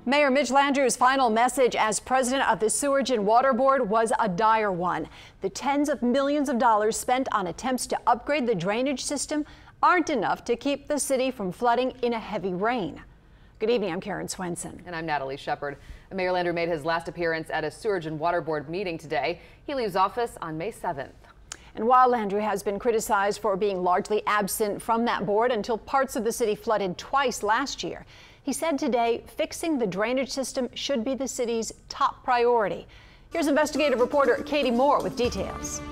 Mayor Mitch Landrieu's final message as president of the Sewerage and Water Board was a dire one. The tens of millions of dollars spent on attempts to upgrade the drainage system aren't enough to keep the city from flooding in a heavy rain. Good evening, I'm Karen Swenson. And I'm Natalie Shepard. Mayor Landrieu made his last appearance at a Sewerage and Water Board meeting today. He leaves office on May 7th. And while Landrieu has been criticized for being largely absent from that board until parts of the city flooded twice last year, he said today fixing the drainage system should be the city's top priority. Here's investigative reporter Katie Moore with details.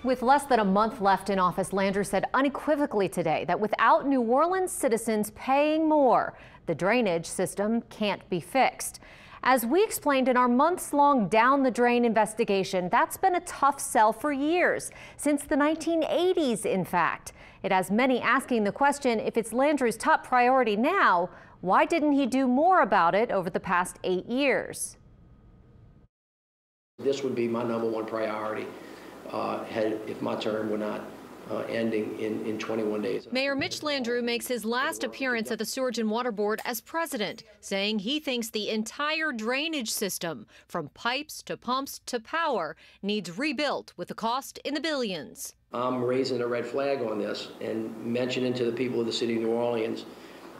With less than a month left in office, Landrieu said unequivocally today that without New Orleans citizens paying more, the drainage system can't be fixed. As we explained in our months-long down the drain investigation, that's been a tough sell for years, since the 1980s, in fact. It has many asking the question, if it's Landrieu's top priority now, why didn't he do more about it over the past 8 years? This would be my #1 priority if my term were not ending in 21 days. Mayor Mitch Landrieu makes his last appearance at the Sewerage and Water Board as president, saying he thinks the entire drainage system, from pipes to pumps to power, needs rebuilt with a cost in the billions. I'm raising a red flag on this and mentioning to the people of the city of New Orleans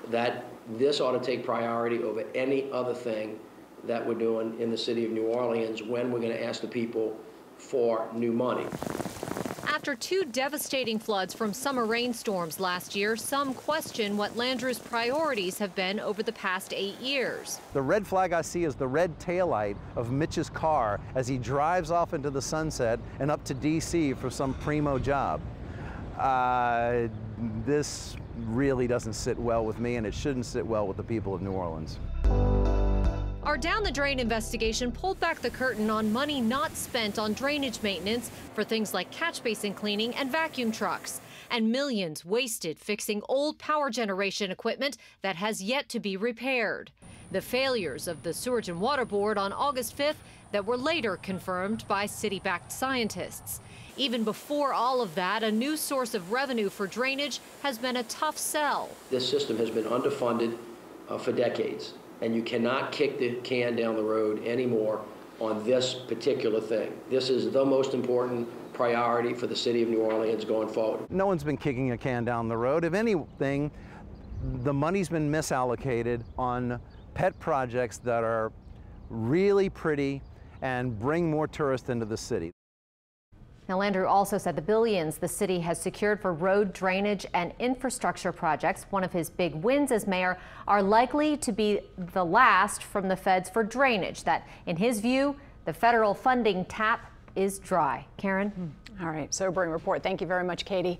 that this ought to take priority over any other thing that we're doing in the city of New Orleans when we're going to ask the people for new money. After 2 devastating floods from summer rainstorms last year, some question what Landrieu's priorities have been over the past 8 years. The red flag I see is the red taillight of Mitch's car as he drives off into the sunset and up to D.C. for some primo job. This really doesn't sit well with me, and it shouldn't sit well with the people of New Orleans. Our down the drain investigation pulled back the curtain on money not spent on drainage maintenance for things like catch basin cleaning and vacuum trucks, and millions wasted fixing old power generation equipment that has yet to be repaired. The failures of the Sewerage and Water Board on August 5th that were later confirmed by city-backed scientists. Even before all of that, a new source of revenue for drainage has been a tough sell. This system has been underfunded for decades, and you cannot kick the can down the road anymore on this particular thing. This is the most important priority for the city of New Orleans going forward. No one's been kicking a can down the road. If anything, the money's been misallocated on pet projects that are really pretty and bring more tourists into the city. Now, Landrieu also said the billions the city has secured for road drainage and infrastructure projects, one of his big wins as mayor, are likely to be the last from the feds for drainage. That, in his view, the federal funding tap is dry. Karen? All right, sobering report. Thank you very much, Katie.